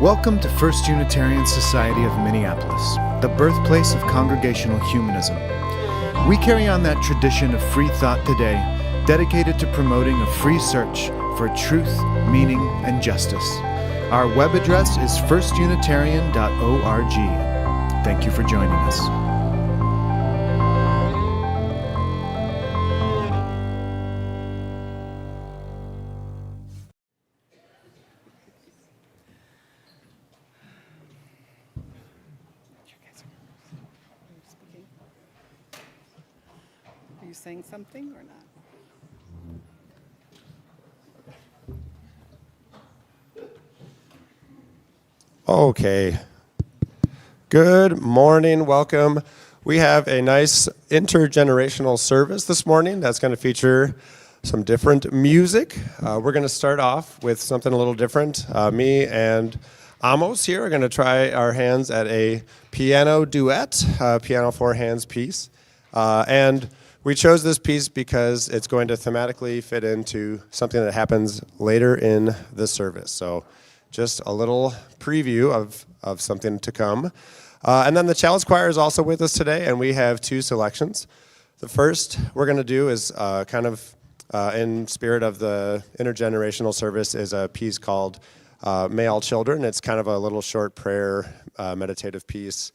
Welcome to First Unitarian Society of Minneapolis, the birthplace of Congregational Humanism. We carry on that tradition of free thought today, dedicated to promoting a free search for truth, meaning, and justice. Our web address is firstunitarian.org. Thank you for joining us. Are you saying something or not? Okay. Good morning. Welcome. We have a nice intergenerational service this morning that's going to feature some different music. We're going to start off with something a little different. Me and Amos here are going to try our hands at a piano duet, piano four hands piece. And we chose this piece because it's going to thematically fit into something that happens later in the service. So just a little preview of something to come. And then the Chalice Choir is also with us today, and we have two selections. The first we're going to do is in spirit of the intergenerational service is a piece called May All Children. It's kind of a little short prayer, meditative piece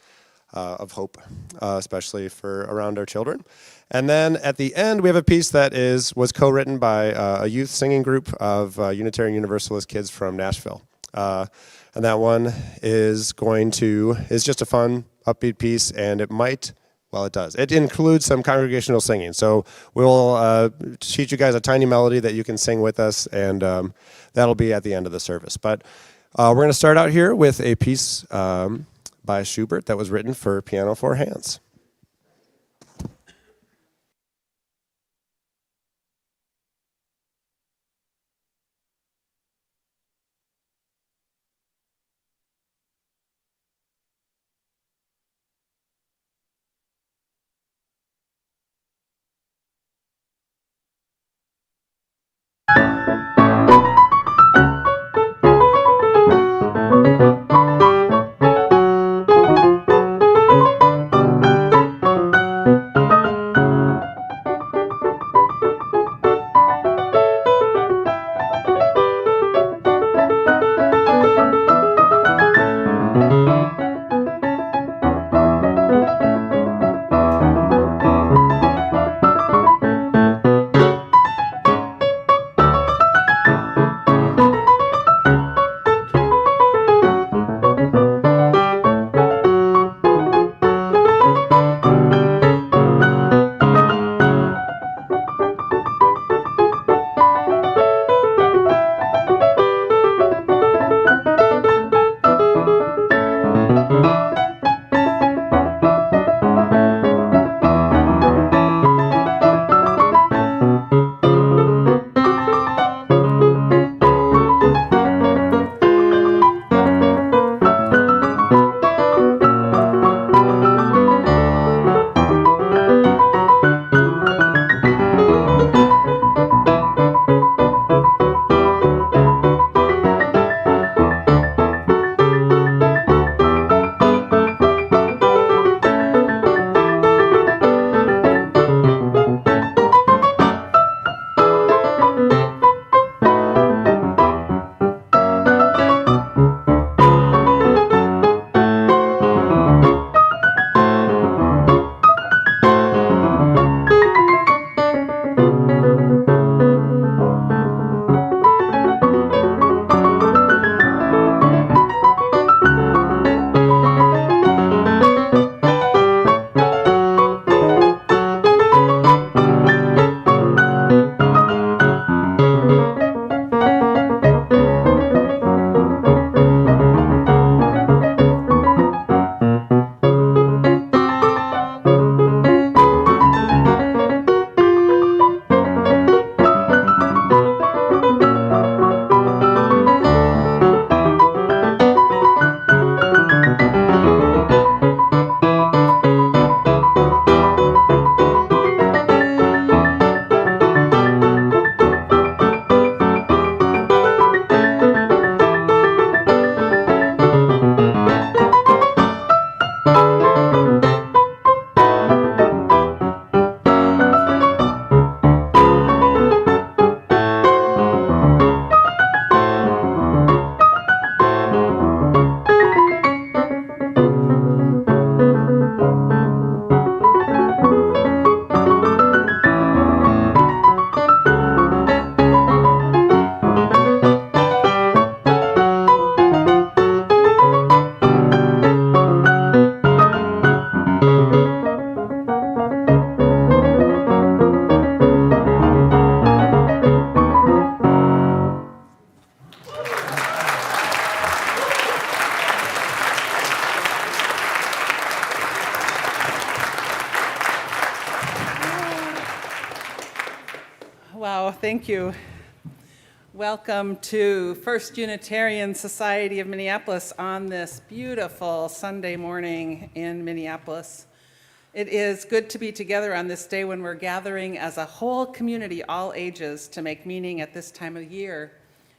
of hope, especially for around our children. And then at the end, we have a piece that was co-written by a youth singing group of Unitarian Universalist kids from Nashville. And that one is just a fun, upbeat piece, and it does. It includes some congregational singing. So we'll teach you guys a tiny melody that you can sing with us, and that'll be at the end of the service. But we're going to start out here with a piece by Schubert that was written for piano four hands. Thank you. Welcome to First Unitarian Society of Minneapolis on this beautiful Sunday morning in Minneapolis. It is good to be together on this day when we're gathering as a whole community, all ages, to make meaning at this time of year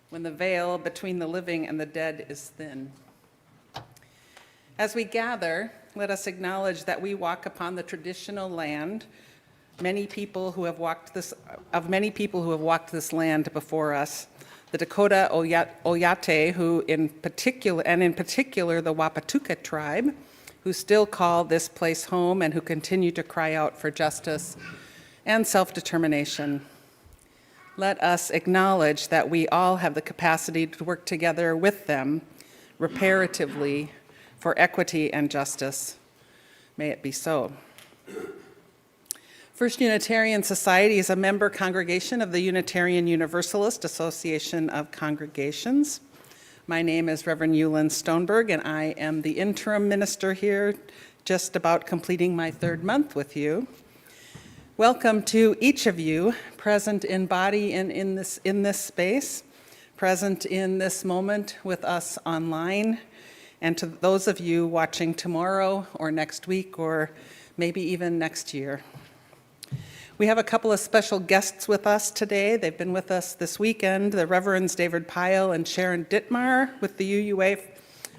when the veil between the living and the dead is thin. As we gather, let us acknowledge that we walk upon the traditional land many people who have walked this land before us. The Dakota Oyate, who in particular the Wapatuka tribe, who still call this place home and who continue to cry out for justice and self-determination. Let us acknowledge that we all have the capacity to work together with them reparatively for equity and justice. May it be so. First Unitarian Society is a member congregation of the Unitarian Universalist Association of Congregations. My name is Reverend Jullan Stoneberg, and I am the interim minister here, just about completing my third month with you. Welcome to each of you present in body and in this space, present in this moment with us online, and to those of you watching tomorrow or next week or maybe even next year. We have a couple of special guests with us today. They've been with us this weekend. The Reverends David Pyle and Sharon Dittmar with the UUA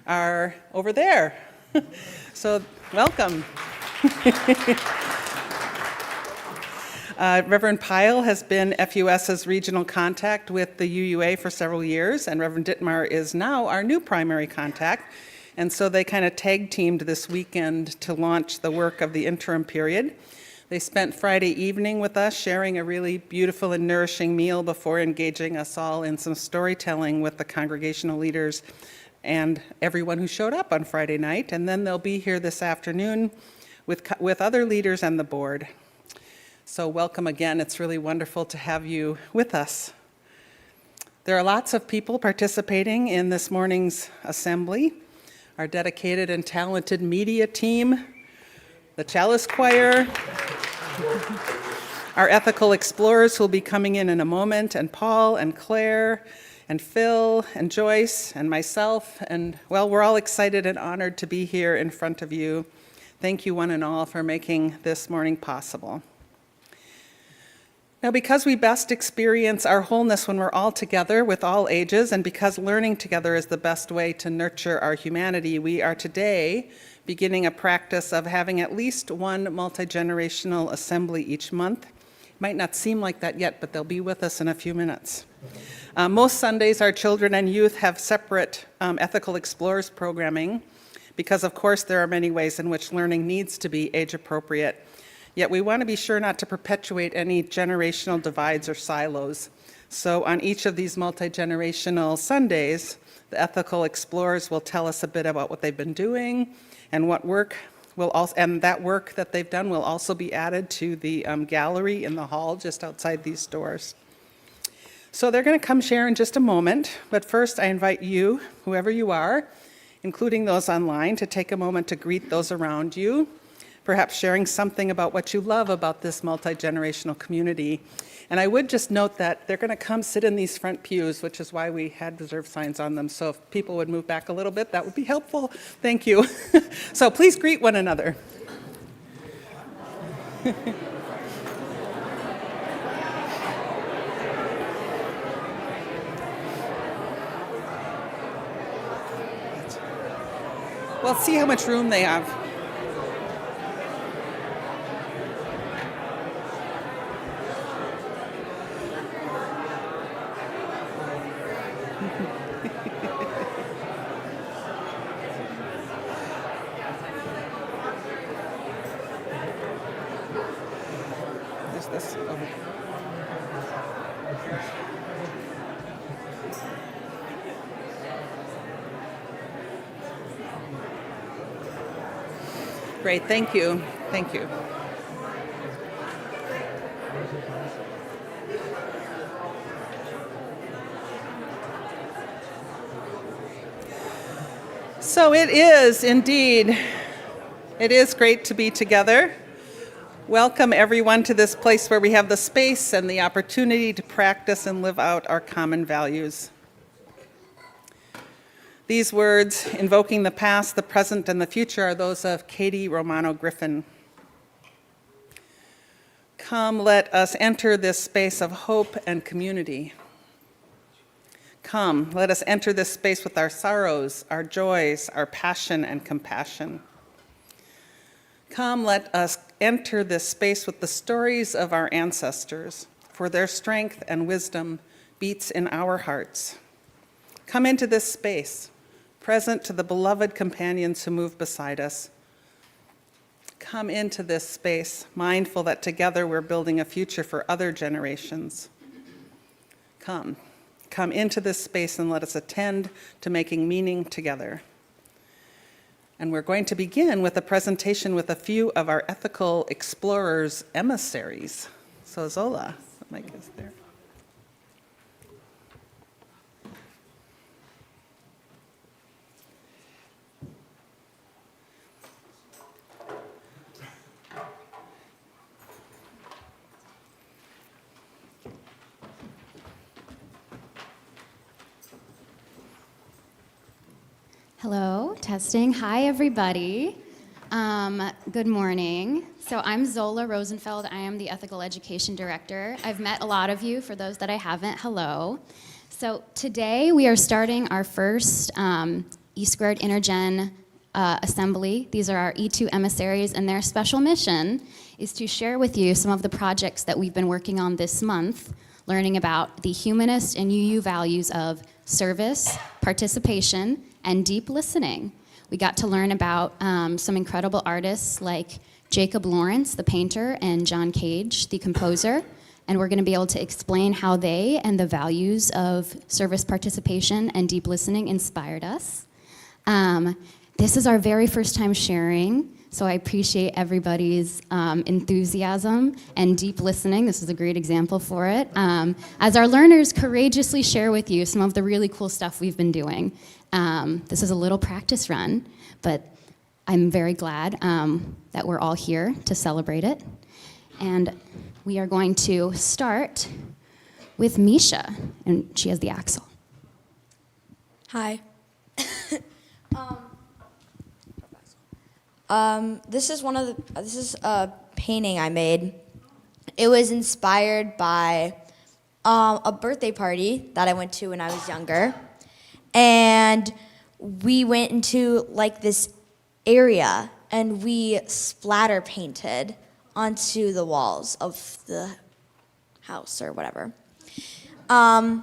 are over there. So welcome. Reverend Pyle has been FUS's regional contact with the UUA for several years, and Reverend Dittmar is now our new primary contact. And so they kind of tag teamed this weekend to launch the work of the interim period. They spent Friday evening with us, sharing a really beautiful and nourishing meal before engaging us all in some storytelling with the congregational leaders and everyone who showed up on Friday night. And then they'll be here this afternoon with other leaders and the board. So welcome again. It's really wonderful to have you with us. There are lots of people participating in this morning's assembly. Our dedicated and talented media team, the Chalice Choir, our ethical explorers who will be coming in a moment, and Paul and Claire and Phil and Joyce and myself. And well, we're all excited and honored to be here in front of you. Thank you one and all for making this morning possible. Now, because we best experience our wholeness when we're all together with all ages, and because learning together is the best way to nurture our humanity, we are today beginning a practice of having at least one multi-generational assembly each month. It might not seem like that yet, but they'll be with us in a few minutes. Most Sundays, our children and youth have separate ethical explorers programming because, of course, there are many ways in which learning needs to be age-appropriate. Yet we want to be sure not to perpetuate any generational divides or silos. So on each of these multi-generational Sundays, the ethical explorers will tell us a bit about what they've been doing, and what work will also, and that work that they've done will also be added to the gallery in the hall just outside these doors. So they're going to come share in just a moment, but first I invite you, whoever you are, including those online, to take a moment to greet those around you, perhaps sharing something about what you love about this multi-generational community. And I would just note that they're going to come sit in these front pews, which is why we had reserve signs on them. So if people would move back a little bit, that would be helpful. Thank you. So please greet one another. Well, see how much room they have. This over. Great, thank you. Thank you. So it is indeed, it is great to be together. Welcome everyone to this place where we have the space and the opportunity to practice and live out our common values. These words, invoking the past, the present, and the future, are those of Katie Romano Griffin. Come, let us enter this space of hope and community. Come, let us enter this space with our sorrows, our joys, our passion and compassion. Come, let us enter this space with the stories of our ancestors, for their strength and wisdom beats in our hearts. Come into this space, present to the beloved companions who move beside us. Come into this space, mindful that together we're building a future for other generations. Come into this space and let us attend to making meaning together. And we're going to begin with a presentation with a few of our ethical explorers' emissaries. So Zola, the mic is there. Hello, testing. Hi, everybody. Good morning. So I'm Zola Rosenfeld. I am the Ethical Education Director. I've met a lot of you. For those that I haven't, hello. So today we are starting our first E² Intergen assembly. These are our E2 emissaries, and their special mission is to share with you some of the projects that we've been working on this month, learning about the humanist and UU values of service, participation, and deep listening. We got to learn about some incredible artists like Jacob Lawrence, the painter, and John Cage, the composer, and we're gonna be able to explain how they and the values of service participation and deep listening inspired us. This is our very first time sharing, so I appreciate everybody's enthusiasm and deep listening. This is a great example for it. As our learners courageously share with you some of the really cool stuff we've been doing. This is a little practice run, but I'm very glad that we're all here to celebrate it. And we are going to start with Misha, and she has the axle. Hi. This is a painting I made. It was inspired by a birthday party that I went to when I was younger. And we went into like this area and we splatter painted onto the walls of the house or whatever. And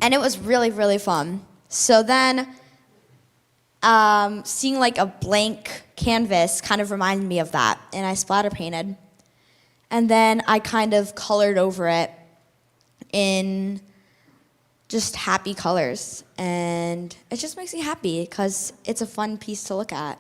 it was really, really fun. So then seeing like a blank canvas kind of reminded me of that, and I splatter painted. And then I kind of colored over it in just happy colors, and it just makes me happy because it's a fun piece to look at.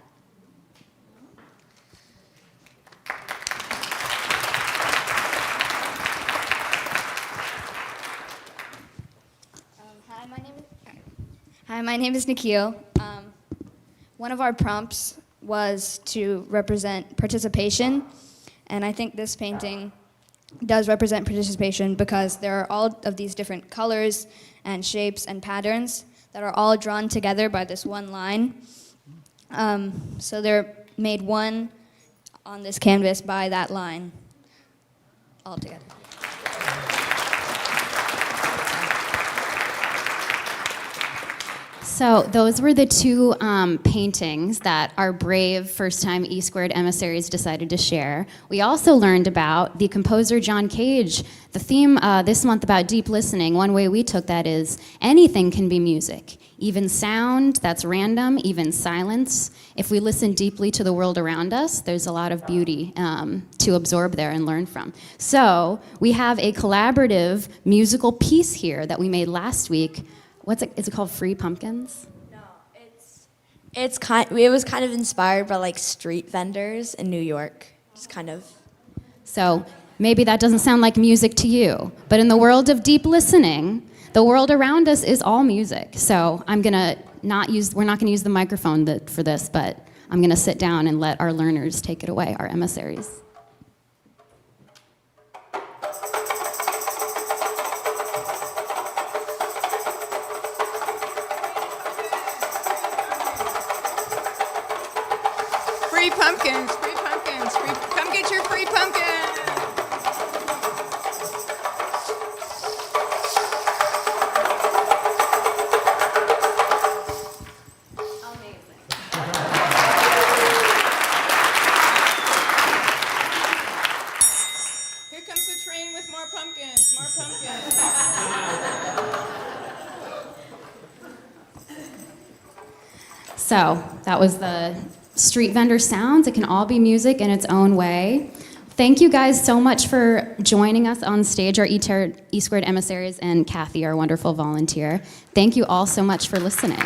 Hi, my name is Nikhil. One of our prompts was to represent participation, and I think this painting does represent participation because there are all of these different colors and shapes and patterns that are all drawn together by this one line. So they're made one on this canvas by that line all together. So those were the two paintings that our brave first-time E² emissaries decided to share. We also learned about the composer John Cage. The theme this month about deep listening, one way we took that is anything can be music. Even sound that's random, even silence. If we listen deeply to the world around us, there's a lot of beauty to absorb there and learn from. So we have a collaborative musical piece here that we made last week. Is it called Free Pumpkins? No, it was kind of inspired by like street vendors in New York. Just kind of. So maybe that doesn't sound like music to you, but in the world of deep listening, the world around us is all music. So we're not gonna use the microphone for this, but I'm gonna sit down and let our learners take it away, our emissaries. pumpkins, free pumpkins, free, come get your free pumpkin. Here comes the train with more pumpkins, more pumpkins. So that was the street vendor sounds. It can all be music in its own way. Thank you guys so much for joining us on stage, our E Squared emissaries and Kathy, our wonderful volunteer. Thank you all so much for listening.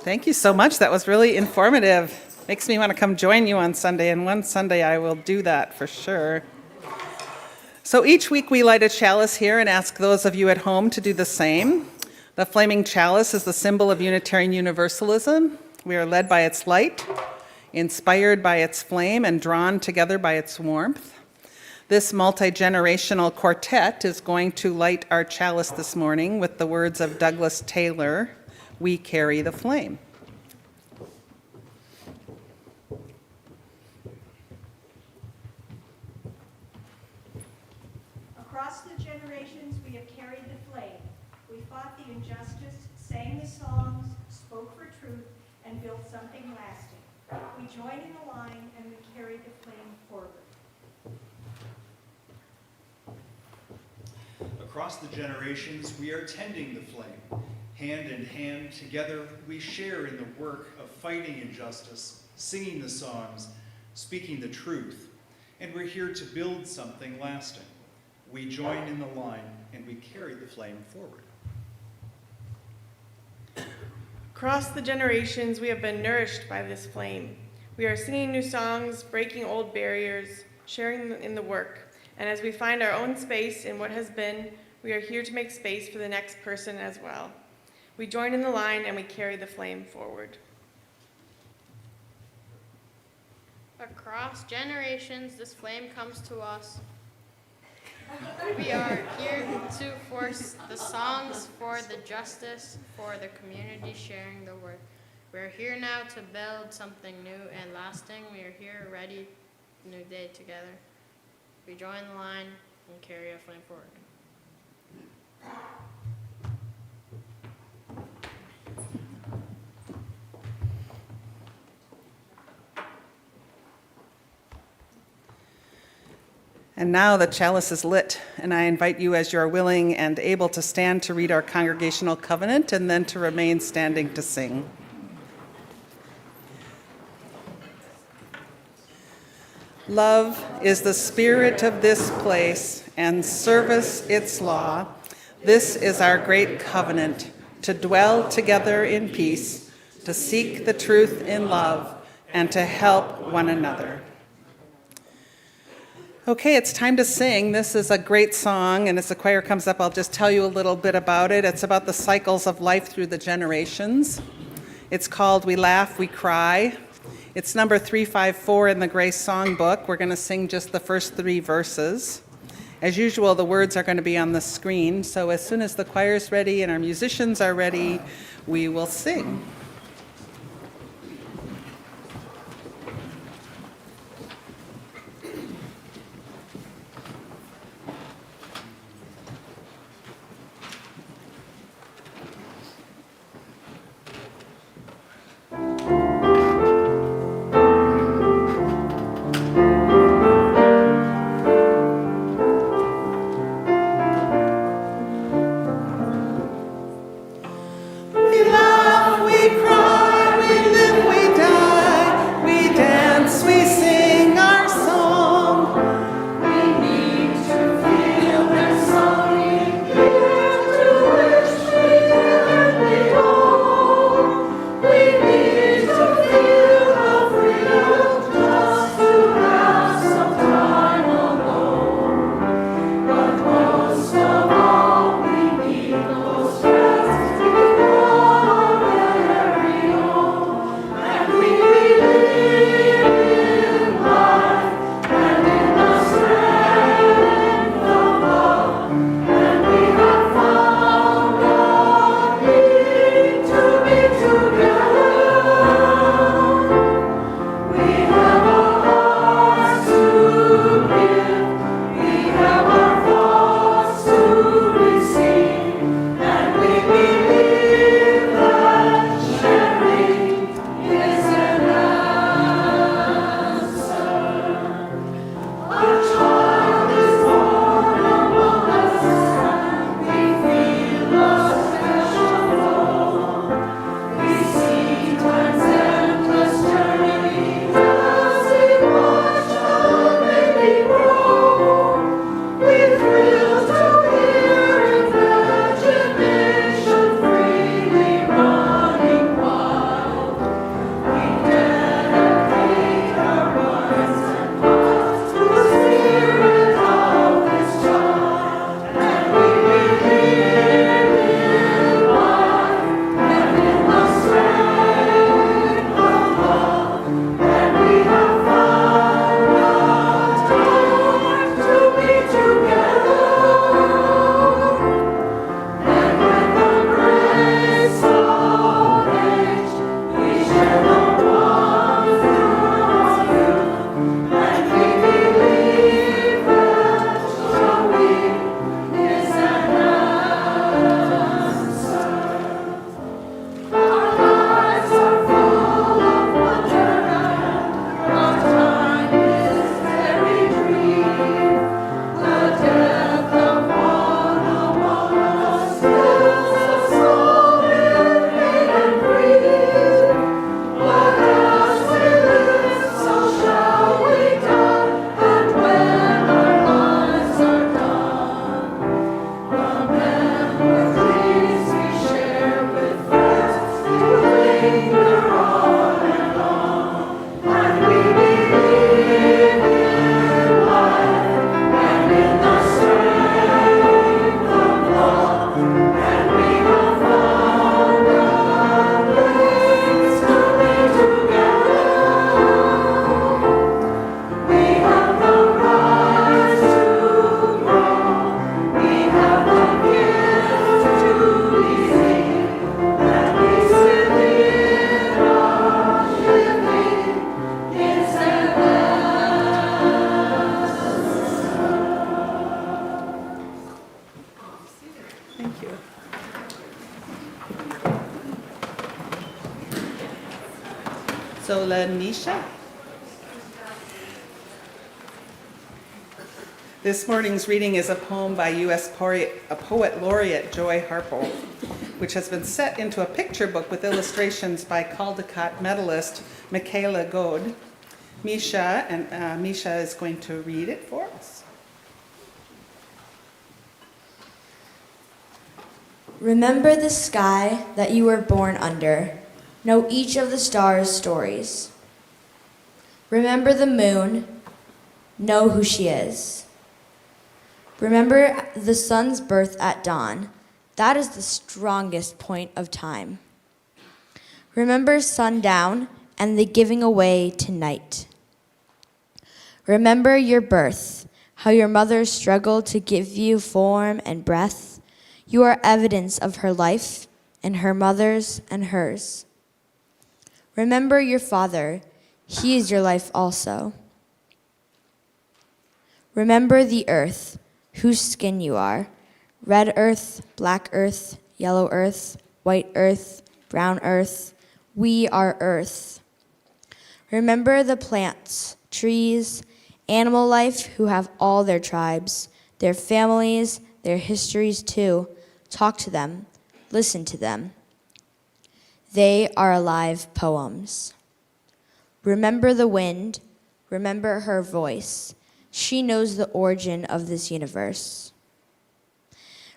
Thank you so much. That was really informative. Makes me want to come join you on Sunday, and one Sunday I will do that for sure. So each week we light a chalice here and ask those of you at home to do the same. The flaming chalice is the symbol of Unitarian Universalism. We are led by its light, inspired by its flame, and drawn together by its warmth. This multi-generational quartet is going to light our chalice this morning with the words of Douglas Taylor, "We carry the flame." Across the generations, we have carried the flame. We fought the injustice, sang the songs, spoke for truth, and built something lasting. We joined in the line and we carried the flame forward. Across the generations, we are tending the flame. Hand in hand, together, we share in the work of fighting injustice, singing the songs, speaking the truth, and we're here to build something lasting. We join in the line and we carry the flame forward. Across the generations, we have been nourished by this flame. We are singing new songs, breaking old barriers, sharing in the work. And as we find our own space in what has been, we are here to make space for the next person as well. We join in the line and we carry the flame forward. Across generations, this flame comes to us. We are here to force the songs for the justice, for the community sharing the work. We're here now to build something new and lasting. We are here ready, new day together. We join the line and carry a flame forward. And now the chalice is lit, and I invite you, as you're willing and able, to stand to read our congregational covenant and then to remain standing to sing. Love is the spirit of this place, and service its law. This is our great covenant, to dwell together in peace, to seek the truth in love, and to help one another. Okay, it's time to sing. This is a great song, and as the choir comes up, I'll just tell you a little bit about it. It's about the cycles of life through the generations. It's called We Laugh, We Cry. It's number 354 in the Grace Songbook. We're going to sing just the first 3 verses. As usual, the words are going to be on the screen, so as soon as the choir's ready and our musicians are ready, we will sing. We Lanisha. This morning's reading is a poem by U.S. poet laureate Joy Harpo, which has been set into a picture book with illustrations by Caldecott medalist Michaela Gode. Misha is going to read it for us. Remember the sky that you were born under. Know each of the stars' stories. Remember the moon. Know who she is. Remember the sun's birth at dawn. That is the strongest point of time. Remember sundown and the giving away to night. Remember your birth, how your mother struggled to give you form and breath. You are evidence of her life and her mother's and hers. Remember your father. He is your life also. Remember the earth, whose skin you are. Red earth, black earth, yellow earth, white earth, brown earth. We are earth. Remember the plants, trees, animal life who have all their tribes, their families, their histories too. Talk to them, listen to them. They are alive poems. Remember the wind, remember her voice. She knows the origin of this universe.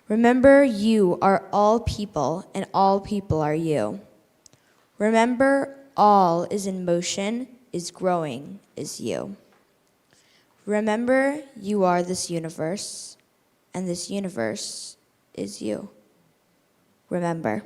Remember you are all people, and all people are you. Remember all is in motion, is growing, is you. Remember you are this universe, and this universe is you. Remember.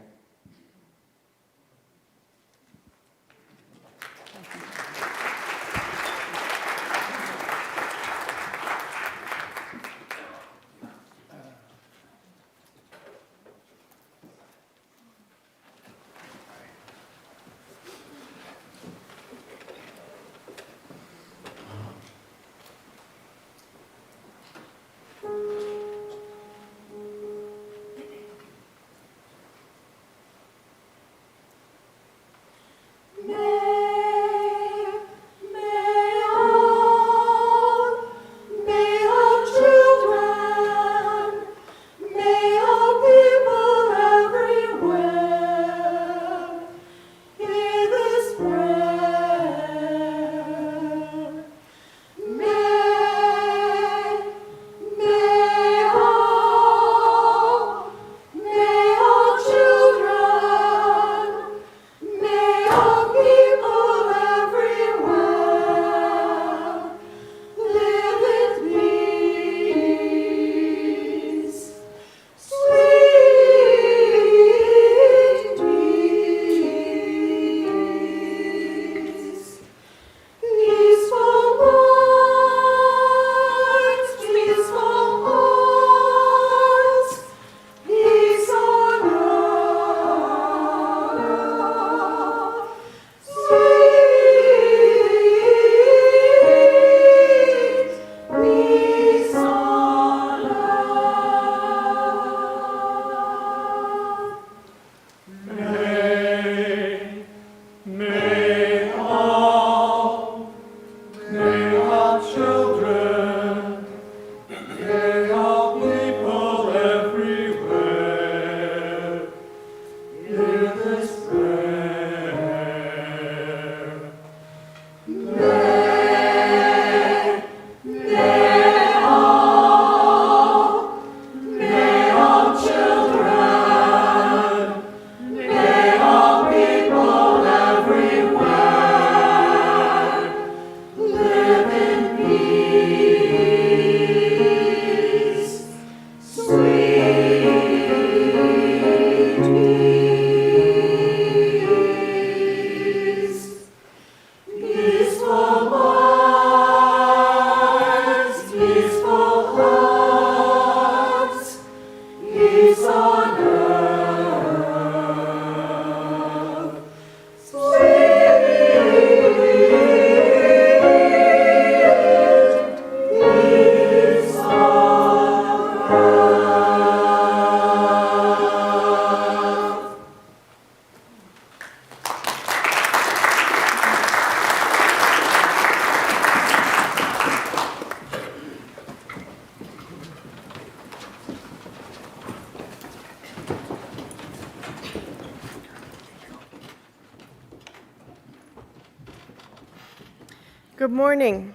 Good morning.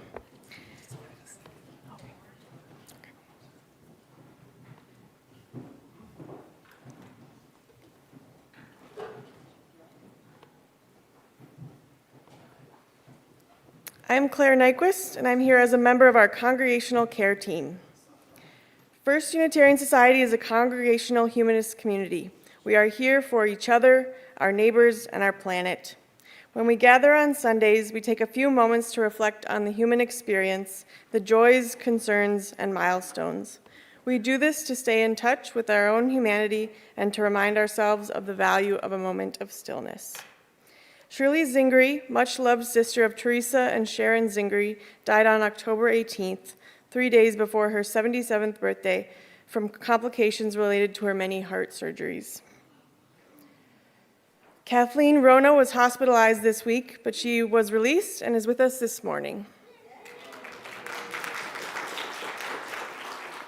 I'm Claire Nyquist, and I'm here as a member of our Congregational Care Team. First Unitarian Society is a congregational humanist community. We are here for each other, our neighbors, and our planet. When we gather on Sundays, we take a few moments to reflect on the human experience, the joys, concerns, and milestones. We do this to stay in touch with our own humanity and to remind ourselves of the value of a moment of stillness. Shirley Zingri, much-loved sister of Teresa and Sharon Zingri, died on October 18th, 3 days before her 77th birthday, from complications related to her many heart surgeries. Kathleen Rona was hospitalized this week, but she was released and is with us this morning.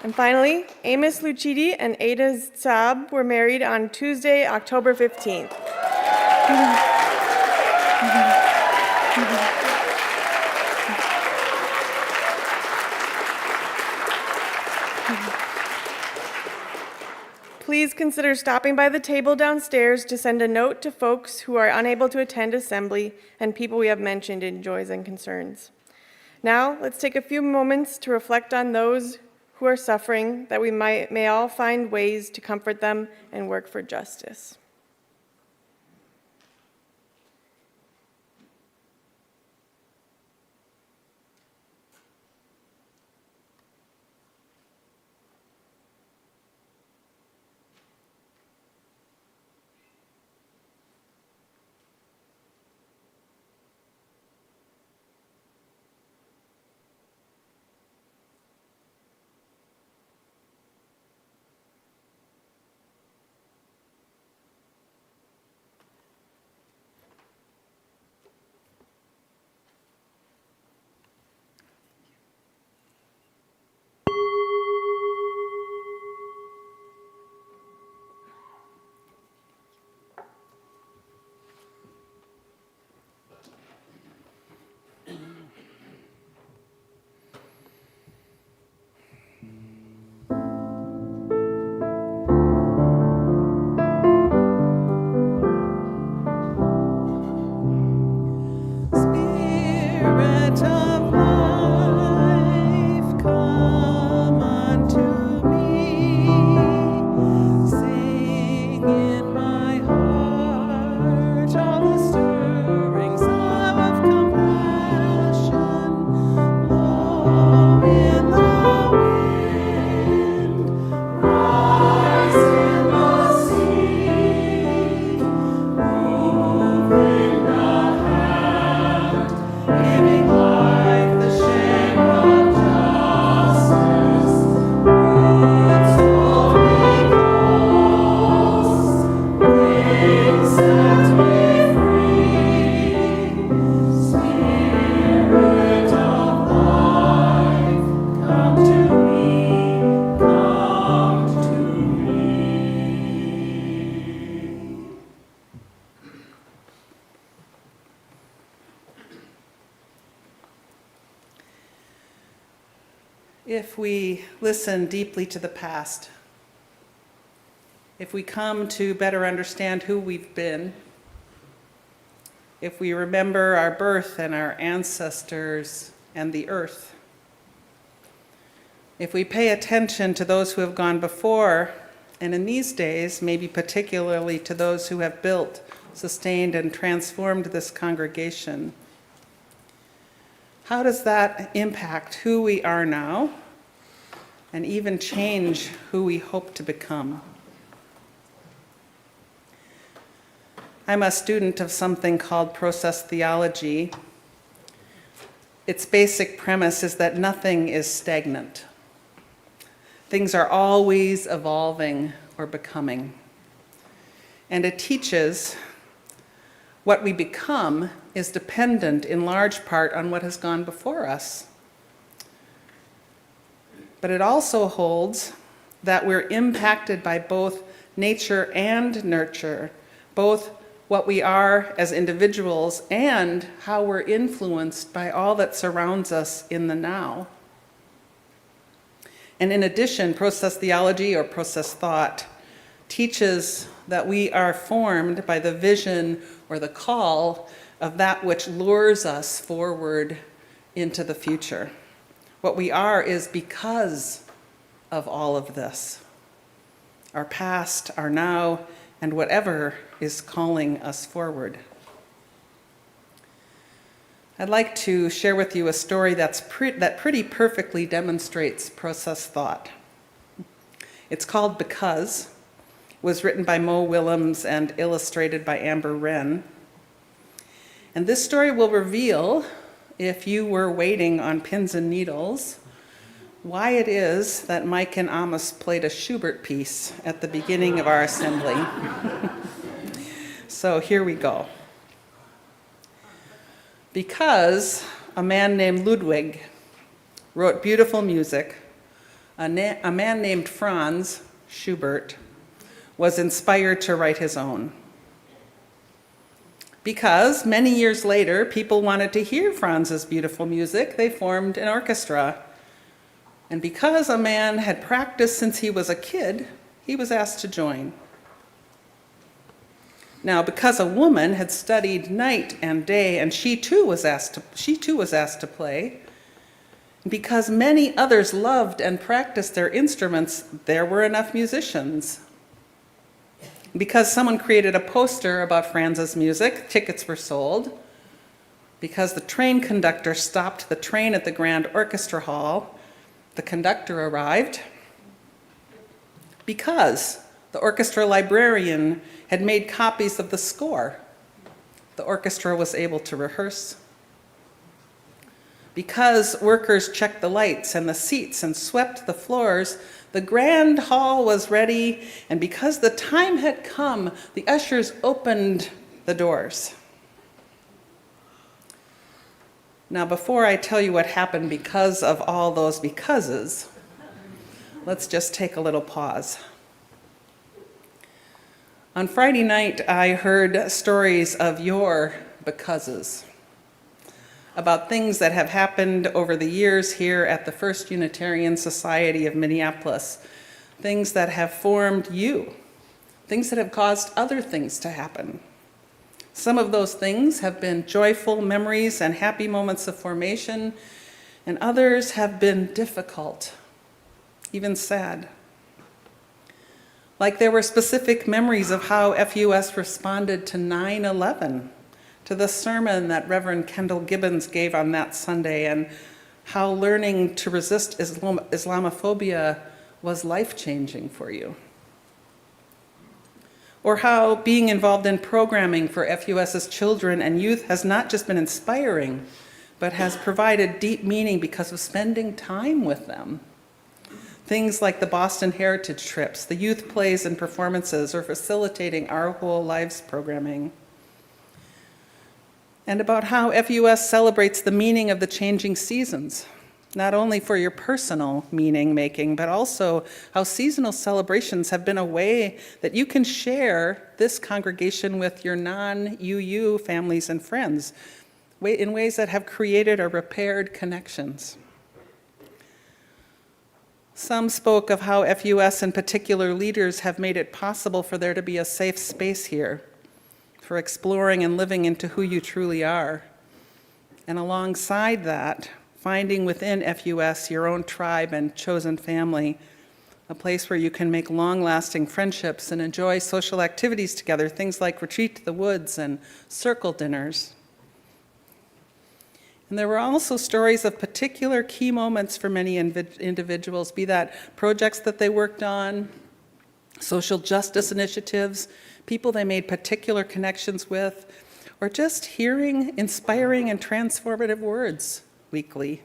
And finally, Amos Lucidi and Ada Saab were married on Tuesday, October 15th. Please consider stopping by the table downstairs to send a note to folks who are unable to attend assembly and people we have mentioned in joys and concerns. Now, let's take a few moments to reflect on those who are suffering, that we may all find ways to comfort them and work for justice. If we listen deeply to the past, if we come to better understand who we've been, if we remember our birth and our ancestors and the earth, if we pay attention to those who have gone before, and in these days, maybe particularly to those who have built, sustained, and transformed this congregation, how does that impact who we are now and even change who we hope to become? I'm a student of something called process theology. Its basic premise is that nothing is stagnant. Things are always evolving or becoming. And it teaches what we become is dependent in large part on what has gone before us. But it also holds that we're impacted by both nature and nurture, both what we are as individuals, and how we're influenced by all that surrounds us in the now. And in addition, process theology or process thought teaches that we are formed by the vision or the call of that which lures us forward into the future. What we are is because of all of this. Our past, our now, and whatever is calling us forward. I'd like to share with you a story that pretty perfectly demonstrates process thought. It's called Because. It was written by Mo Willems and illustrated by Amber Wren. And this story will reveal, if you were waiting on pins and needles, why it is that Mike and Amos played a Schubert piece at the beginning of our assembly. So here we go. Because a man named Ludwig wrote beautiful music, a man named Franz Schubert was inspired to write his own. Because many years later, people wanted to hear Franz's beautiful music, they formed an orchestra. And because a man had practiced since he was a kid, he was asked to join. Now, because a woman had studied night and day, and she too was asked to play, and because many others loved and practiced their instruments, there were enough musicians. Because someone created a poster about Franz's music, tickets were sold. Because the train conductor stopped the train at the Grand Orchestra Hall, the conductor arrived. Because the orchestra librarian had made copies of the score, the orchestra was able to rehearse. Because workers checked the lights and the seats and swept the floors, the grand hall was ready, and because the time had come, the ushers opened the doors. Now, before I tell you what happened because of all those becauses, let's just take a little pause. On Friday night, I heard stories of your becauses, about things that have happened over the years here at the First Unitarian Society of Minneapolis, things that have formed you, things that have caused other things to happen. Some of those things have been joyful memories and happy moments of formation, and others have been difficult, even sad. Like there were specific memories of how FUS responded to 9/11, to the sermon that Reverend Kendall Gibbons gave on that Sunday, and how learning to resist Islamophobia was life-changing for you. Or how being involved in programming for FUS's children and youth has not just been inspiring, but has provided deep meaning because of spending time with them. Things like the Boston Heritage trips, the youth plays and performances, or facilitating Our Whole Lives programming. And about how FUS celebrates the meaning of the changing seasons, not only for your personal meaning making, but also how seasonal celebrations have been a way that you can share this congregation with your non-UU families and friends in ways that have created or repaired connections. Some spoke of how FUS and particular leaders have made it possible for there to be a safe space here for exploring and living into who you truly are. And alongside that, finding within FUS your own tribe and chosen family, a place where you can make long-lasting friendships and enjoy social activities together, things like retreat to the woods and circle dinners. And there were also stories of particular key moments for many individuals, be that projects that they worked on, social justice initiatives, people they made particular connections with, or just hearing inspiring and transformative words weekly.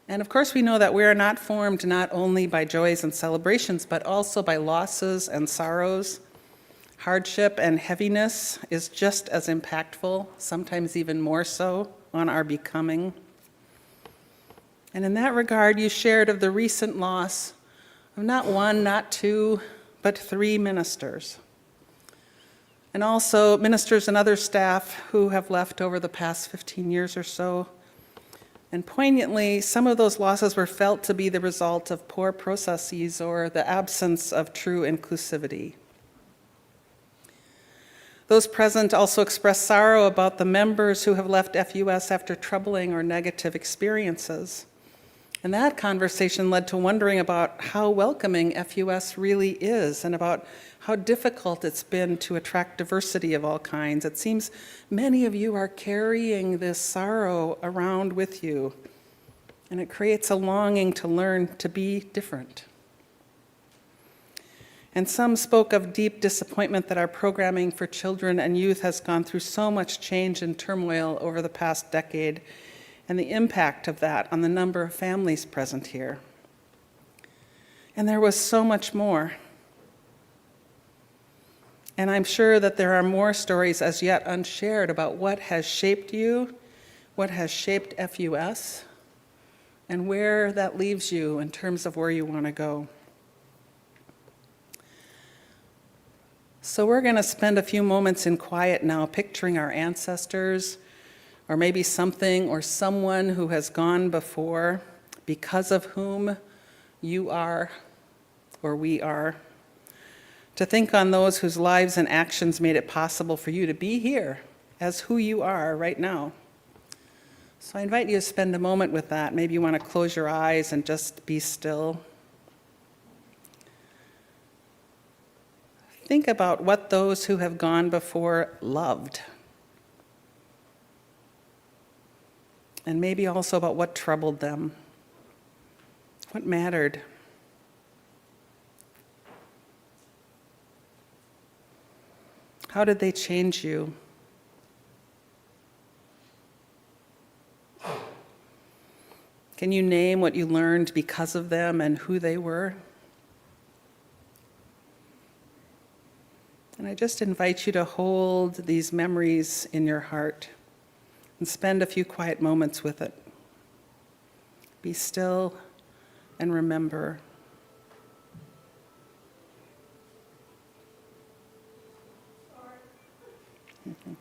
And of course, we know that we are not formed not only by joys and celebrations, but also by losses and sorrows. Hardship and heaviness is just as impactful, sometimes even more so, on our becoming. And in that regard, you shared of the recent loss of not one, not two, but 3 ministers. and also ministers and other staff who have left over the past 15 years or so. And poignantly, some of those losses were felt to be the result of poor processes or the absence of true inclusivity. Those present also expressed sorrow about the members who have left FUS after troubling or negative experiences. And that conversation led to wondering about how welcoming FUS really is and about how difficult it's been to attract diversity of all kinds. It seems many of you are carrying this sorrow around with you, and it creates a longing to learn to be different. And some spoke of deep disappointment that our programming for children and youth has gone through so much change and turmoil over the past decade, and the impact of that on the number of families present here. And there was so much more. And I'm sure that there are more stories as yet unshared about what has shaped you, what has shaped FUS, and where that leaves you in terms of where you want to go. So we're going to spend a few moments in quiet now, picturing our ancestors, or maybe something or someone who has gone before, because of whom you are, or we are. To think on those whose lives and actions made it possible for you to be here as who you are right now. So I invite you to spend a moment with that. Maybe you want to close your eyes and just be still. Think about what those who have gone before loved. And maybe also about what troubled them, what mattered. How did they change you? Can you name what you learned because of them and who they were? And I just invite you to hold these memories in your heart and spend a few quiet moments with it. Be still and remember. Mm-hmm.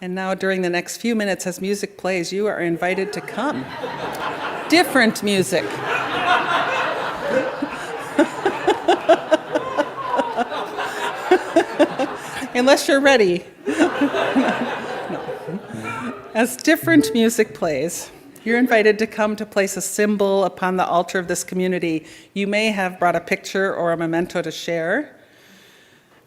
And now, during the next few minutes, as music plays, you are invited to come. Different music. Unless you're ready. No. As different music plays, you're invited to come to place a symbol upon the altar of this community. You may have brought a picture or a memento to share.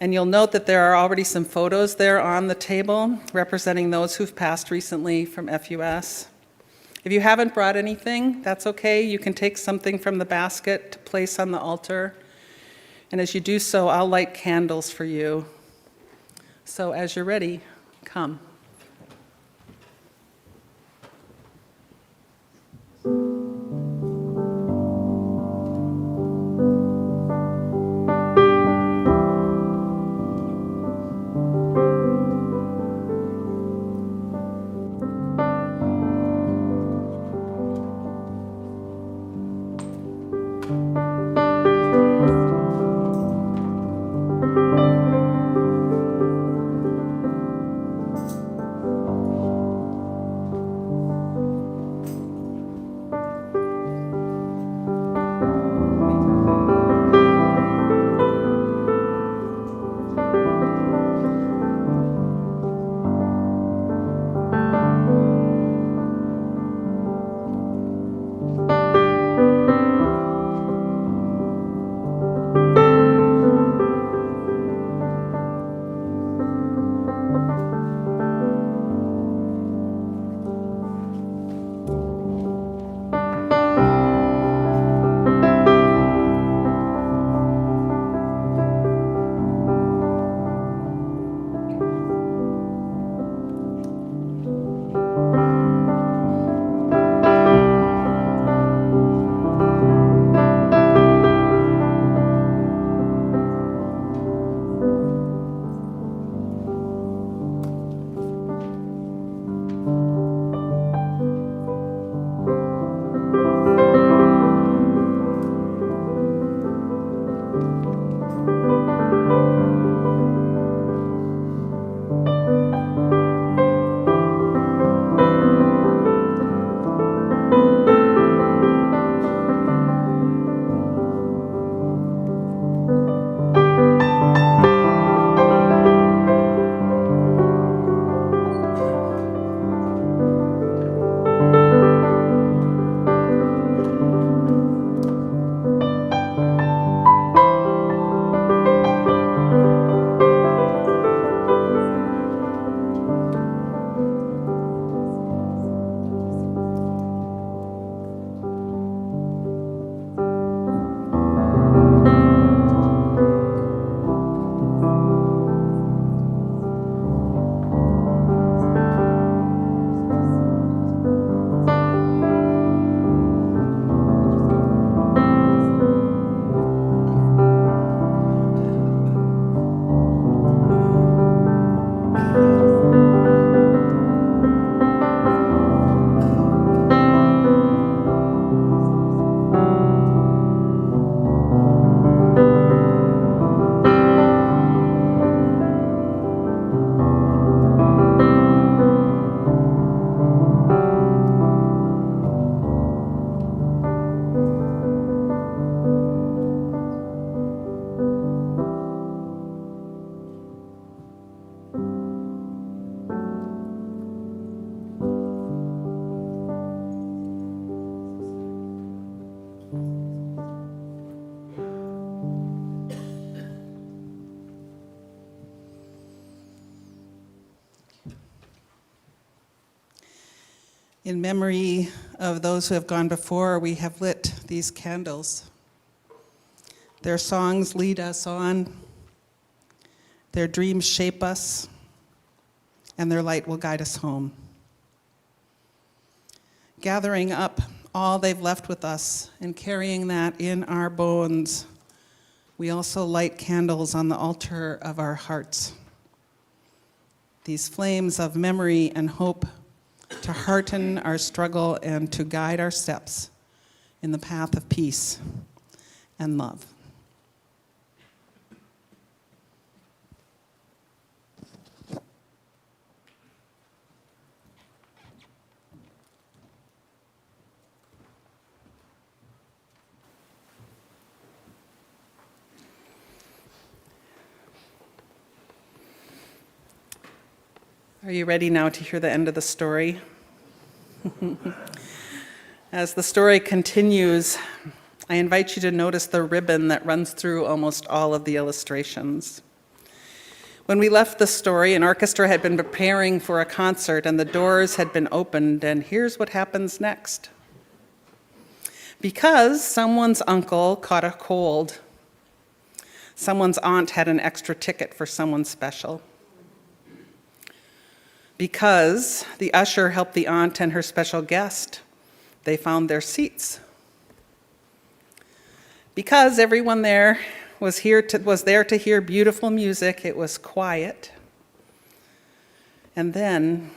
And you'll note that there are already some photos there on the table representing those who've passed recently from FUS. If you haven't brought anything, that's okay. You can take something from the basket to place on the altar. And as you do so, I'll light candles for you. So as you're ready, come. In memory of those who have gone before, we have lit these candles. Their songs lead us on, their dreams shape us, and their light will guide us home. Gathering up all they've left with us and carrying that in our bones, we also light candles on the altar of our hearts. These flames of memory and hope to hearten our struggle and to guide our steps in the path of peace and love. Are you ready now to hear the end of the story? As the story continues, I invite you to notice the ribbon that runs through almost all of the illustrations. When we left the story, an orchestra had been preparing for a concert and the doors had been opened, and here's what happens next. Because someone's uncle caught a cold, someone's aunt had an extra ticket for someone special. Because the usher helped the aunt and her special guest, they found their seats. Because everyone there was there to hear beautiful music, it was quiet. And then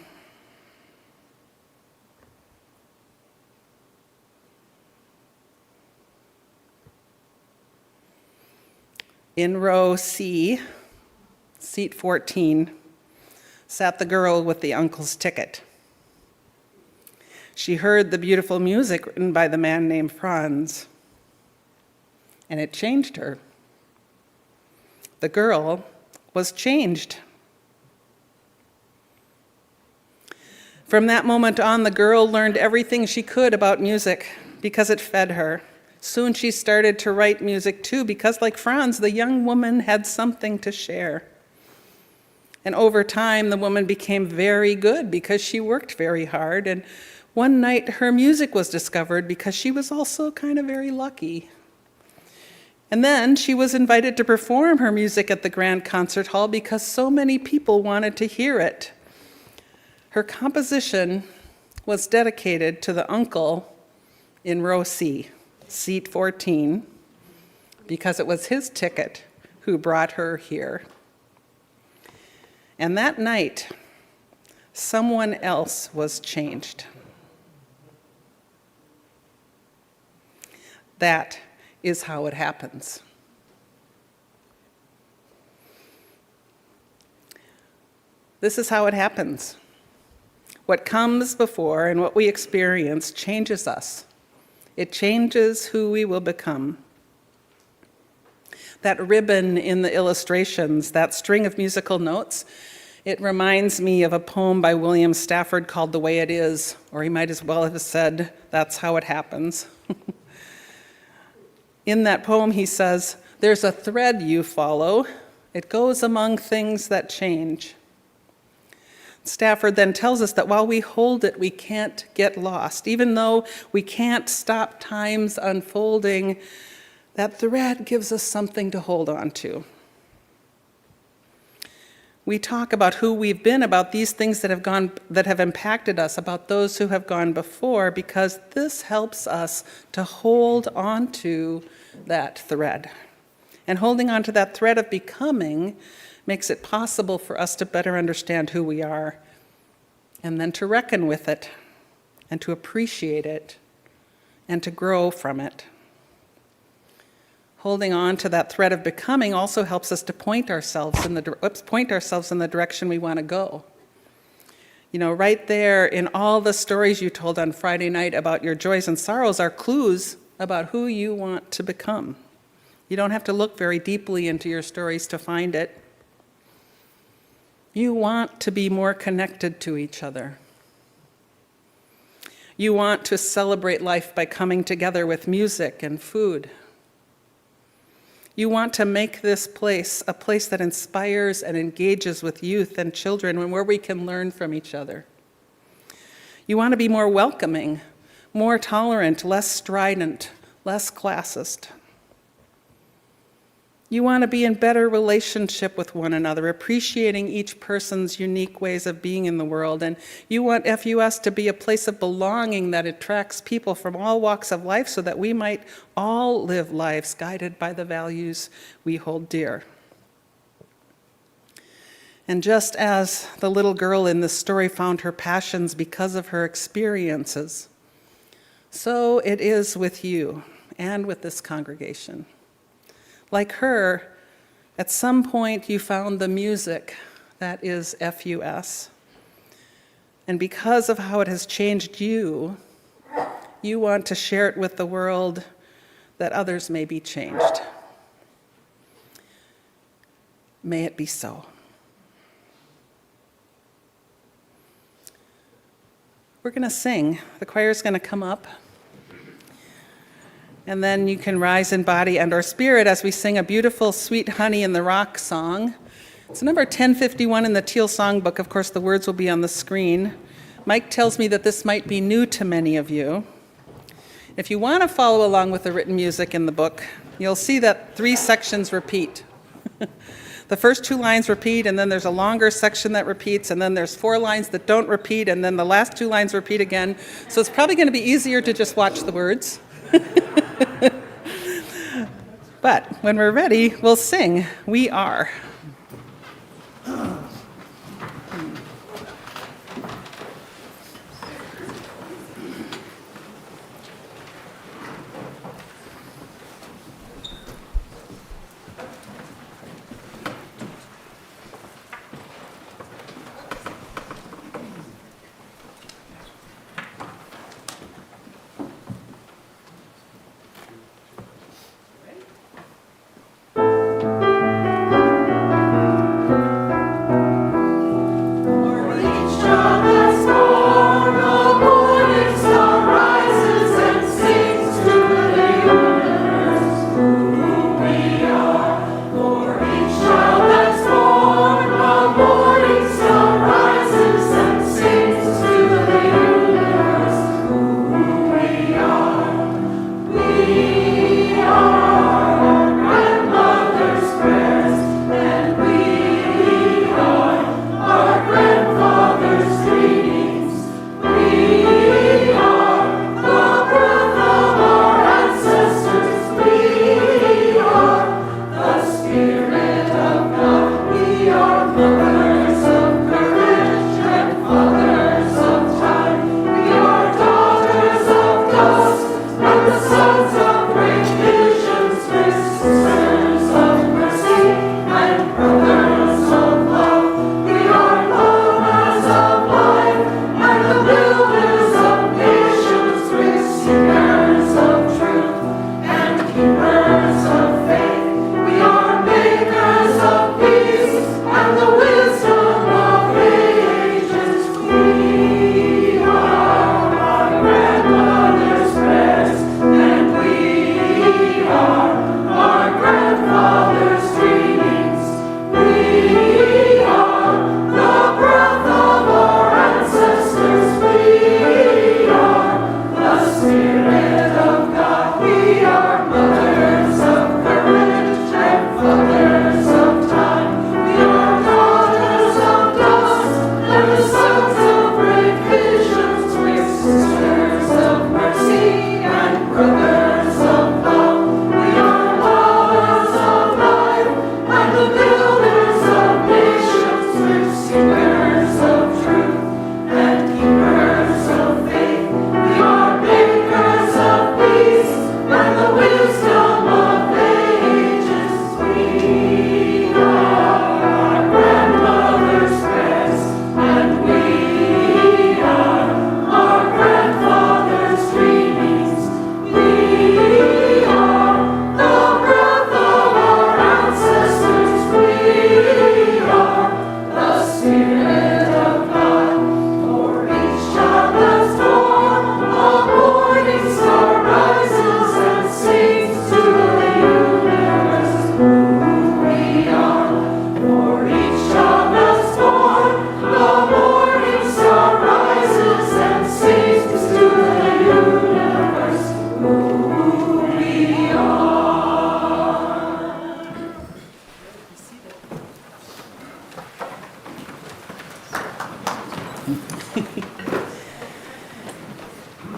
in row C, seat 14, sat the girl with the uncle's ticket. She heard the beautiful music written by the man named Franz, and it changed her. The girl was changed. From that moment on, the girl learned everything she could about music because it fed her. Soon she started to write music too, because like Franz, the young woman had something to share. And over time, the woman became very good because she worked very hard. And one night, her music was discovered because she was also kind of very lucky. And then she was invited to perform her music at the Grand Concert Hall because so many people wanted to hear it. Her composition was dedicated to the uncle in row C, seat 14, because it was his ticket who brought her here. And that night, someone else was changed. That is how it happens. This is how it happens. What comes before and what we experience changes us. It changes who we will become. That ribbon in the illustrations, that string of musical notes, it reminds me of a poem by William Stafford called The Way It Is, or he might as well have said, That's How It Happens. In that poem, he says, there's a thread you follow. It goes among things that change. Stafford then tells us that while we hold it, we can't get lost. Even though we can't stop time's unfolding, that thread gives us something to hold on to. We talk about who we've been, about these things that have impacted us, about those who have gone before, because this helps us to hold on to that thread. And holding on to that thread of becoming makes it possible for us to better understand who we are, and then to reckon with it, and to appreciate it, and to grow from it. Holding on to that thread of becoming also helps us to point ourselves in the direction we want to go. You know, right there in all the stories you told on Friday night about your joys and sorrows are clues about who you want to become. You don't have to look very deeply into your stories to find it. You want to be more connected to each other. You want to celebrate life by coming together with music and food. You want to make this place a place that inspires and engages with youth and children and where we can learn from each other. You want to be more welcoming, more tolerant, less strident, less classist. You want to be in better relationship with one another, appreciating each person's unique ways of being in the world. And you want FUS to be a place of belonging that attracts people from all walks of life so that we might all live lives guided by the values we hold dear. And just as the little girl in this story found her passions because of her experiences, so it is with you and with this congregation. Like her, at some point you found the music that is FUS. And because of how it has changed you, you want to share it with the world that others may be changed. May it be so. We're going to sing. The choir's going to come up. And then you can rise in body and or spirit as we sing a beautiful Sweet Honey in the Rock song. It's number 1051 in the Teal Songbook. Of course, the words will be on the screen. Mike tells me that this might be new to many of you. If you want to follow along with the written music in the book, you'll see that 3 sections repeat. The first 2 lines repeat, and then there's a longer section that repeats, and then there's 4 lines that don't repeat, and then the last 2 lines repeat again. So it's probably going to be easier to just watch the words. But when we're ready, we'll sing We Are.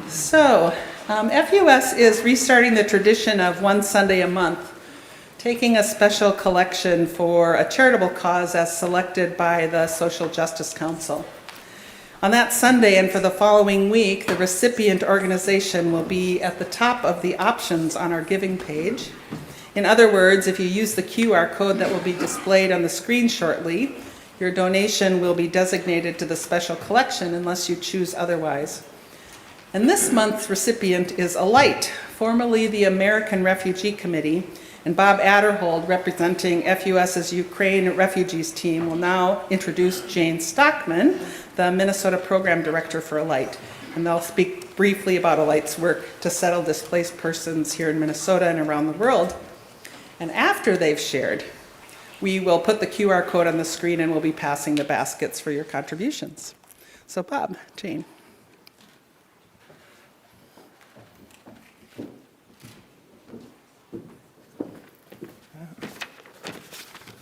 So, FUS is restarting the tradition of one Sunday a month, taking a special collection for a charitable cause as selected by the Social Justice Council. On that Sunday and for the following week, the recipient organization will be at the top of the options on our giving page. In other words, if you use the QR code that will be displayed on the screen shortly, your donation will be designated to the special collection unless you choose otherwise. And this month's recipient is Alight, formerly the American Refugee Committee, and Bob Adderhold, representing FUS's Ukraine Refugees team, will now introduce Jane Stockman, the Minnesota Program Director for Alight. And they'll speak briefly about Alight's work to settle displaced persons here in Minnesota and around the world. And after they've shared, we will put the QR code on the screen and we'll be passing the baskets for your contributions. So Bob, Jane.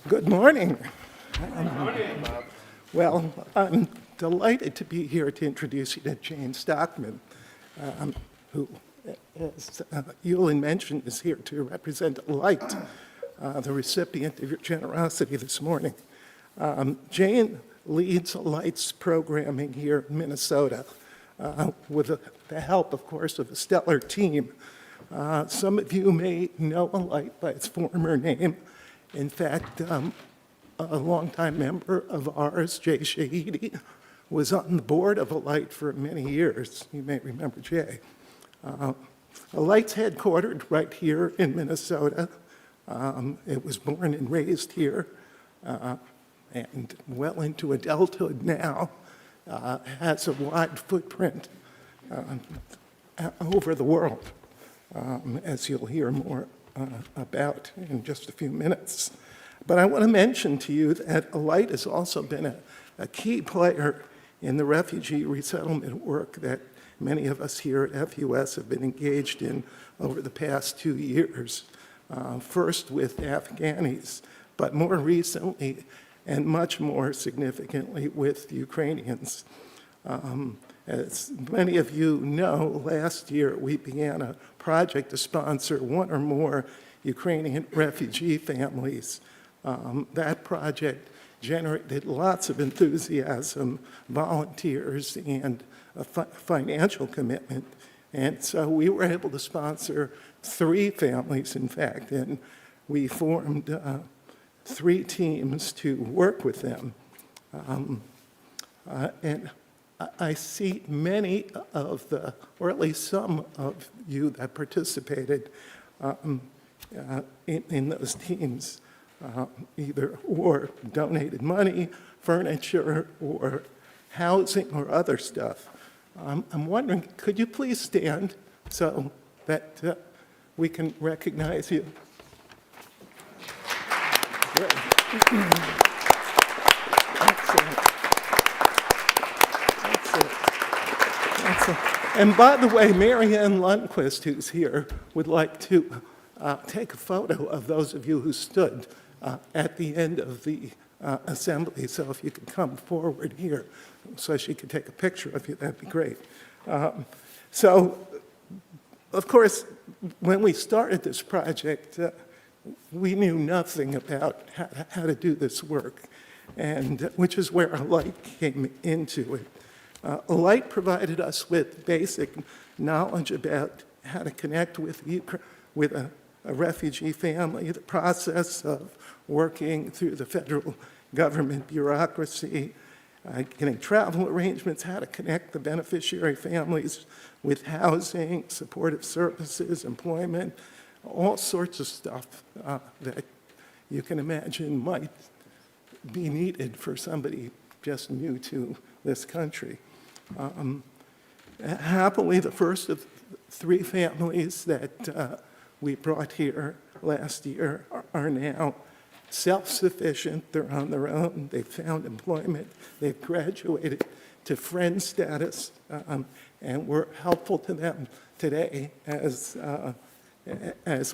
Good morning. Well, I'm delighted to be here to introduce you to Jane Stockman, who, as Jullan mentioned, is here to represent Alight, the recipient of your generosity this morning. Jane leads Alight's programming here in Minnesota with the help, of course, of a stellar team. Some of you may know Alight by its former name. In fact, a longtime member of ours, Jay Shahidi, was on the board of Alight for many years. You may remember Jay. Alight's headquartered right here in Minnesota. It was born and raised here, and well into adulthood now, has a wide footprint over the world, as you'll hear more about in just a few minutes. But I want to mention to you that Alight has also been a key player in the refugee resettlement work that many of us here at FUS have been engaged in over the past 2 years. First with Afghanis, but more recently and much more significantly with Ukrainians. As many of you know, last year we began a project to sponsor one or more Ukrainian refugee families. That project generated lots of enthusiasm, volunteers, and a financial commitment. And so we were able to sponsor 3 families, in fact, and we formed 3 teams to work with them. And I see many of the, or at least some of you that participated in those teams, either or donated money, furniture, or housing, or other stuff. I'm wondering, could you please stand so that we can recognize you? Great. And by the way, Mary Ann Lundquist, who's here, would like to take a photo of those of you who stood at the end of the assembly. So if you could come forward here so she could take a picture of you, that'd be great. So, of course, when we started this project, we knew nothing about how to do this work, and which is where Alight came into it. Alight provided us with basic knowledge about how to connect with a refugee family, the process of working through the federal government bureaucracy, getting travel arrangements, how to connect the beneficiary families with housing, supportive services, employment, all sorts of stuff that you can imagine might be needed for somebody just new to this country. Happily, the first of 3 families that we brought here last year are now self-sufficient. They're on their own. They've found employment. They've graduated to friend status, and we're helpful to them today as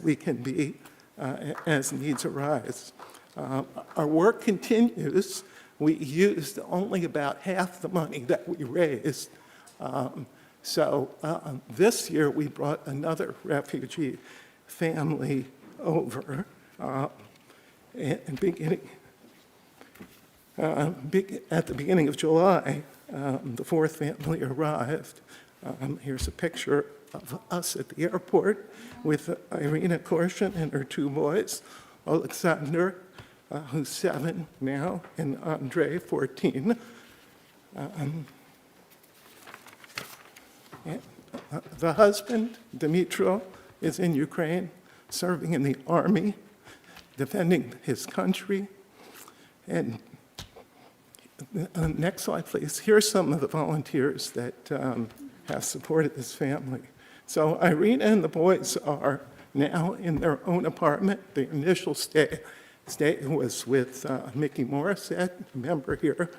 we can be as needs arise. Our work continues we used only about half the money that we raised. So this year we brought another refugee family over, and at the beginning of July, the fourth family arrived. Here's a picture of us at the airport with Irina Korshin and her two boys, Alexander, who's 7 now, and Andrei, 14. The husband, Dmitro, is in Ukraine, serving in the army, defending his country. And next slide, please. Here's some of the volunteers that have supported this family. So Irina and the boys are now in their own apartment. The initial stay was with Mickey Morissette, a member here.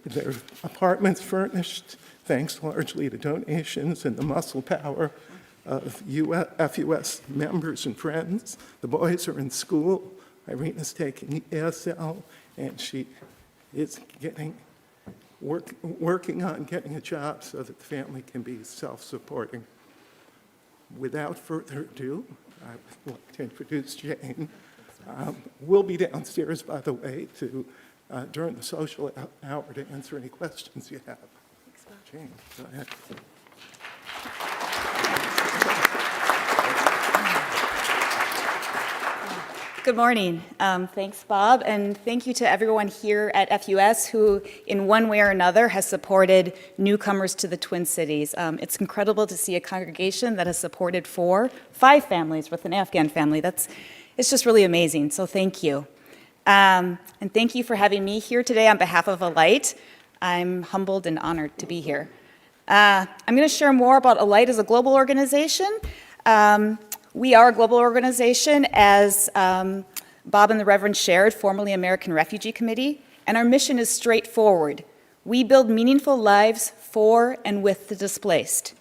Their apartments furnished thanks largely to donations and the muscle power of FUS members and friends. The boys are in school. Irina's taking ESL, and she is working on getting a job so that the family can be self-supporting. Without further ado, I would like to introduce Jane. We'll be downstairs, by the way, during the social hour to answer any questions you have. Jane, go ahead. Good morning. Thanks, Bob, and thank you to everyone here at FUS who, in one way or another, has supported newcomers to the Twin Cities. It's incredible to see a congregation that has supported 5 families with an Afghan family. It's just really amazing, so thank you. And thank you for having me here today on behalf of Alight. I'm humbled and honored to be here. I'm going to share more about Alight as a global organization. We are a global organization, as Bob and the Reverend shared, formerly American Refugee Committee, and our mission is straightforward. We build meaningful lives for and with the displaced.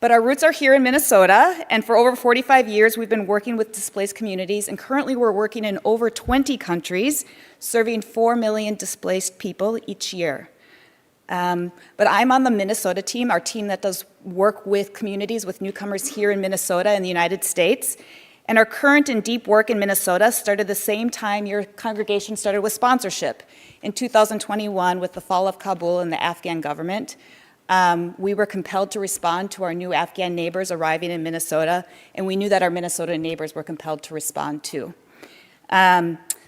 But our roots are here in Minnesota, and for over 45 years we've been working with displaced communities, and currently we're working in over 20 countries, serving 4 million displaced people each year. But I'm on the Minnesota team, our team that does work with communities, with newcomers here in Minnesota and the United States. And our current and deep work in Minnesota started the same time your congregation started with sponsorship. In 2021, with the fall of Kabul and the Afghan government, we were compelled to respond to our new Afghan neighbors arriving in Minnesota, and we knew that our Minnesota neighbors were compelled to respond too.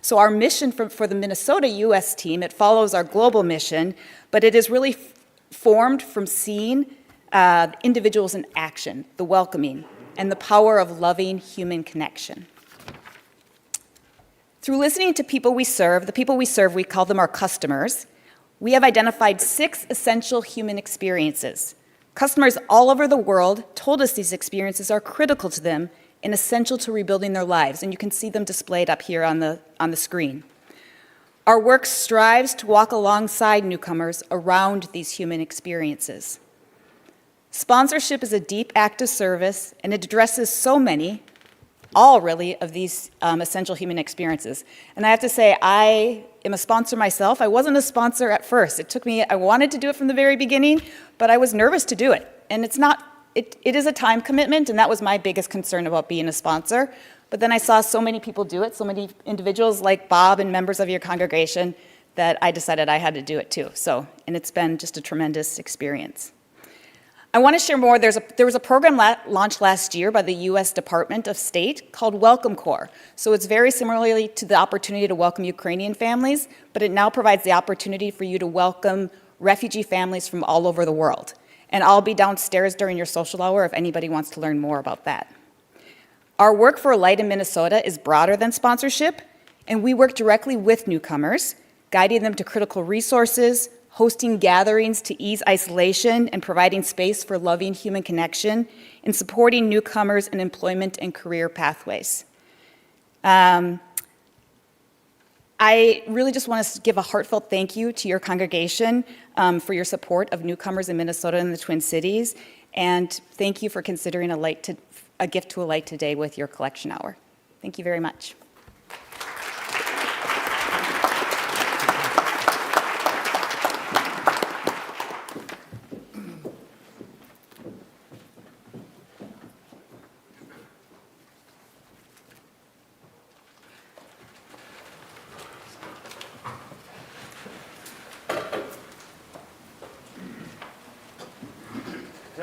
So our mission for the Minnesota U.S. team, it follows our global mission, but it is really formed from seeing individuals in action, the welcoming, and the power of loving human connection. Through listening to people we serve, the people we serve, we call them our customers, we have identified 6 essential human experiences. Customers all over the world told us these experiences are critical to them and essential to rebuilding their lives, and you can see them displayed up here on the screen. Our work strives to walk alongside newcomers around these human experiences. Sponsorship is a deep act of service, and it addresses so many, all really, of these essential human experiences. And I have to say, I am a sponsor myself. I wasn't a sponsor at first. I wanted to do it from the very beginning, but I was nervous to do it. And it is a time commitment, and that was my biggest concern about being a sponsor. But then I saw so many people do it, so many individuals like Bob and members of your congregation, that I decided I had to do it too. And it's been just a tremendous experience. I want to share more. There was a program launched last year by the U.S. Department of State called Welcome Corps. So it's very similarly to the opportunity to welcome Ukrainian families, but it now provides the opportunity for you to welcome refugee families from all over the world. And I'll be downstairs during your social hour if anybody wants to learn more about that. Our work for Alight in Minnesota is broader than sponsorship, and we work directly with newcomers, guiding them to critical resources, hosting gatherings to ease isolation and providing space for loving human connection, and supporting newcomers in employment and career pathways. I really just want to give a heartfelt thank you to your congregation for your support of newcomers in Minnesota and the Twin Cities, and thank you for considering a gift to Alight today with your collection hour. Thank you very much.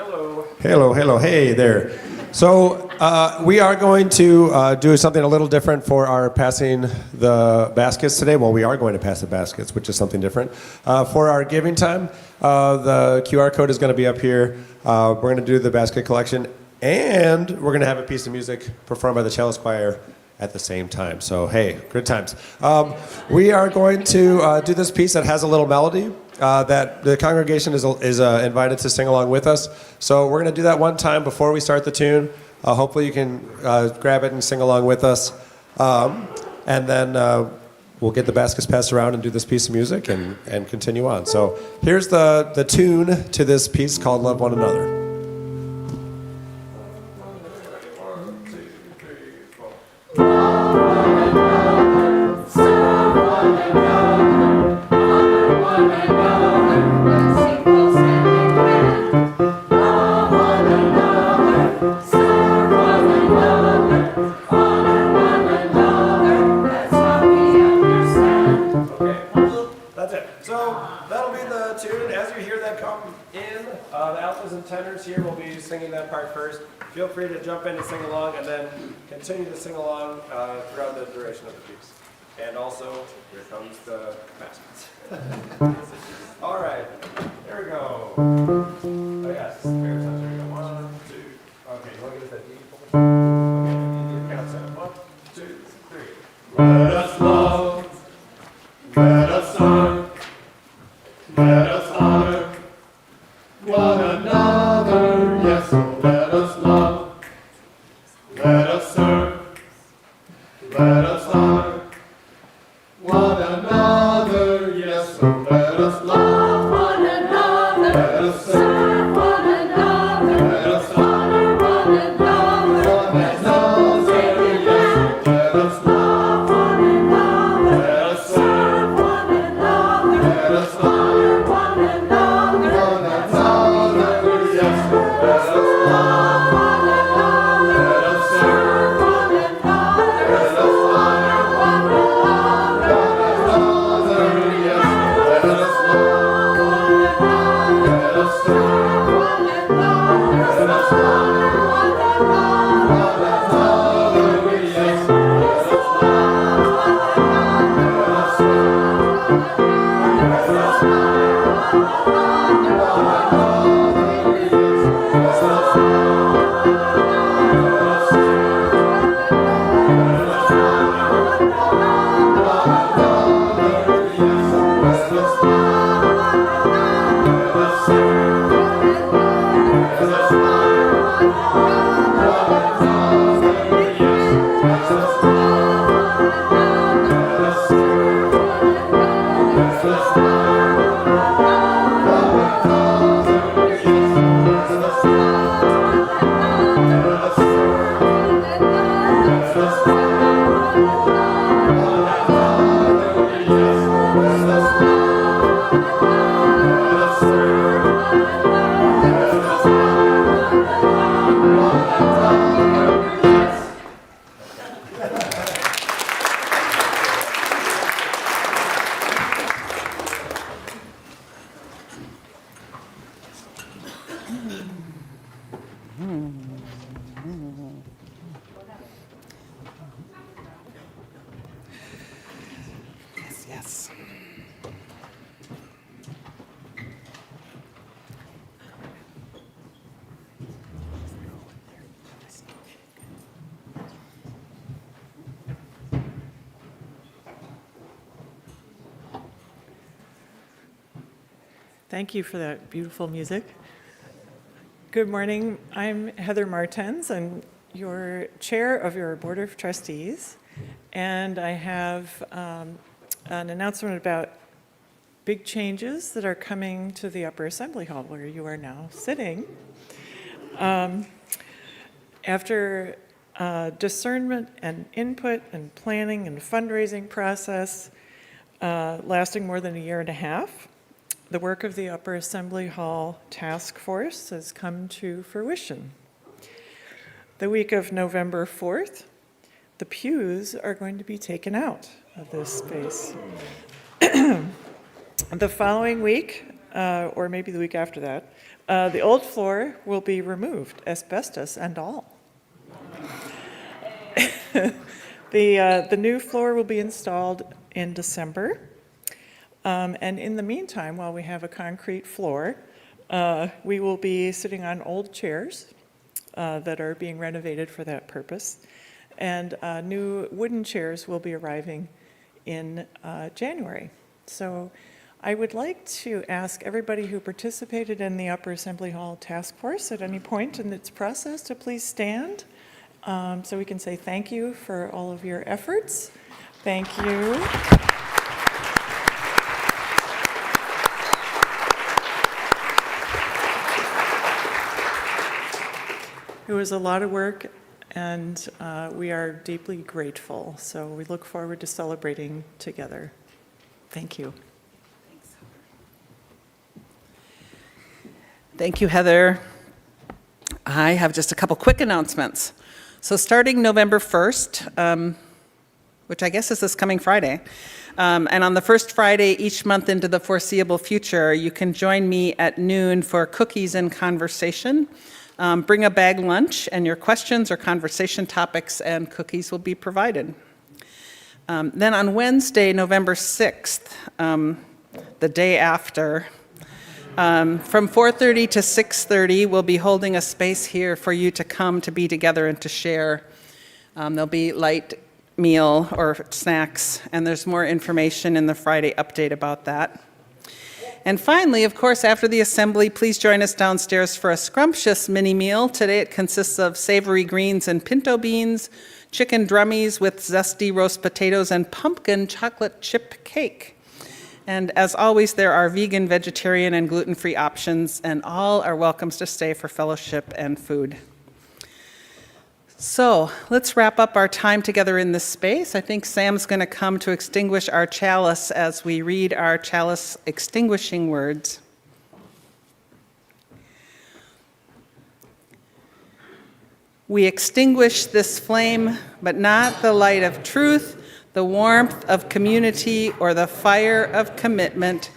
Hello, hey there. So we are going to do something a little different for our passing the baskets today. Well, we are going to pass the baskets, which is something different. For our giving time, the QR code is going to be up here. We're going to do the basket collection, and we're going to have a piece of music performed by the cellist choir at the same time. So, hey, good times. We are going to do this piece that has a little melody that the congregation is invited to sing along with us. So we're going to do that one time before we start the tune. Hopefully you can grab it and sing along with us. And then we'll get the baskets passed around and do this piece of music and continue on. So here's the tune to this piece called Love One Another. Tenors here will be singing that part first. Feel free to jump in and sing along, and then continue to sing along throughout the duration of the piece. And also, here comes the baskets. All right, here we go. Oh yes, here we go. 1, 2. Okay, you want to get that D? Okay, count 7. 1, 2, 3. Let us love. Let us serve. Let us honor one another, yes, so let us love, let us serve, let us honor one another, yes, so let us love one another, let us serve one another, let us honor one another, yes, let us love one another, let us serve one another, let us honor one another. Yes. Thank you for that beautiful music. Good morning. I'm Heather Martens. I'm your chair of your Board of Trustees, and I have an announcement about big changes that are coming to the Upper Assembly Hall, where you are now sitting. After discernment and input and planning and fundraising process lasting more than a year and a half, the work of the Upper Assembly Hall Task Force has come to fruition. The week of November 4th, the pews are going to be taken out of this space. The following week, or maybe the week after that, the old floor will be removed, asbestos and all. The new floor will be installed in December. And in the meantime, while we have a concrete floor, we will be sitting on old chairs that are being renovated for that purpose. And new wooden chairs will be arriving in January. So I would like to ask everybody who participated in the Upper Assembly Hall Task Force at any point in its process to please stand so we can say thank you for all of your efforts. Thank you. It was a lot of work, and we are deeply grateful. So we look forward to celebrating together. Thank you. Thank you, Heather. I have just a couple quick announcements. So starting November 1st, which I guess is this coming Friday, and on the first Friday each month into the foreseeable future, you can join me at noon for cookies and conversation. Bring a bag lunch, and your questions or conversation topics and cookies will be provided. Then on Wednesday, November 6th, the day after, from 4:30 to 6:30, we'll be holding a space here for you to come to be together and to share. There'll be light meal or snacks, and there's more information in the Friday update about that. And finally, of course, after the assembly, please join us downstairs for a scrumptious mini meal. Today it consists of savory greens and pinto beans, chicken drummies with zesty roast potatoes, and pumpkin chocolate chip cake. And as always, there are vegan, vegetarian, and gluten-free options, and all are welcome to stay for fellowship and food. So let's wrap up our time together in this space. I think Sam's going to come to extinguish our chalice as we read our chalice extinguishing words. We extinguish this flame, but not the light of truth, the warmth of community, or the fire of commitment.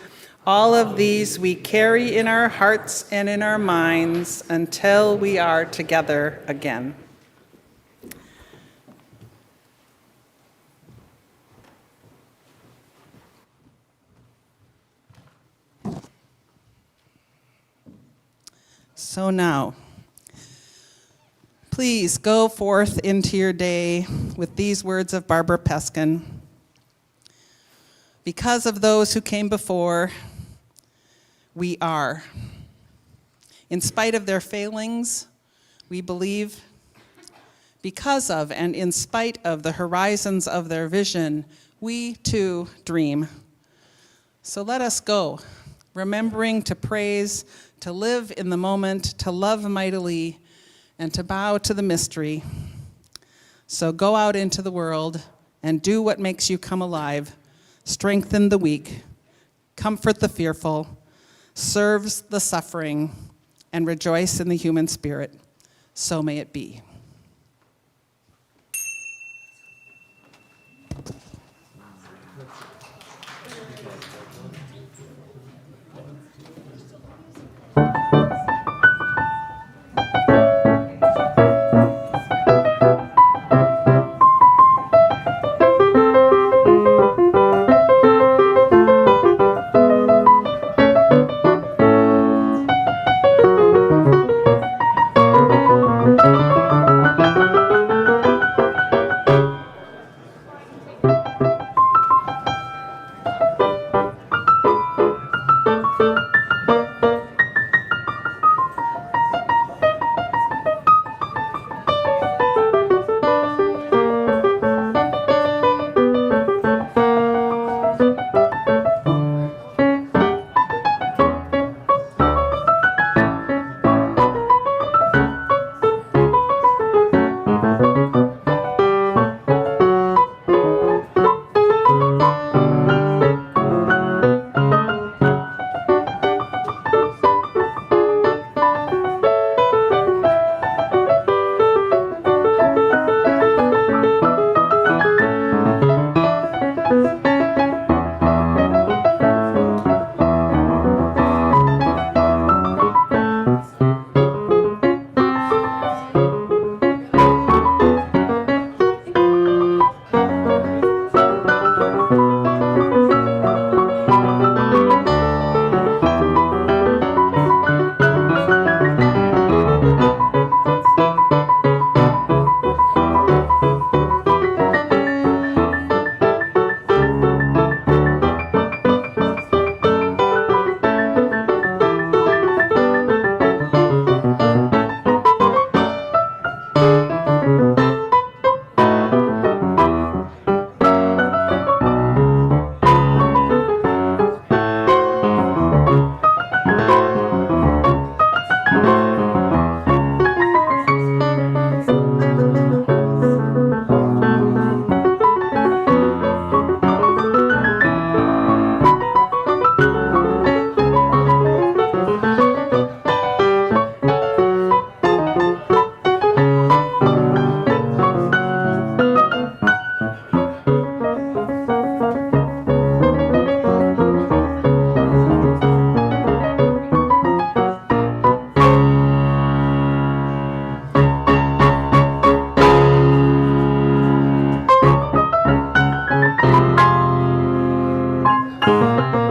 All of these we carry in our hearts and in our minds until we are together again. So now, please go forth into your day with these words of Barbara Peskin. Because of those who came before, we are. In spite of their failings, we believe. Because of and in spite of the horizons of their vision, we too dream. So let us go, remembering to praise, to live in the moment, to love mightily, and to bow to the mystery. So go out into the world and do what makes you come alive, strengthen the weak, comfort the fearful, serves the suffering, and rejoice in the human spirit. So may it be. you.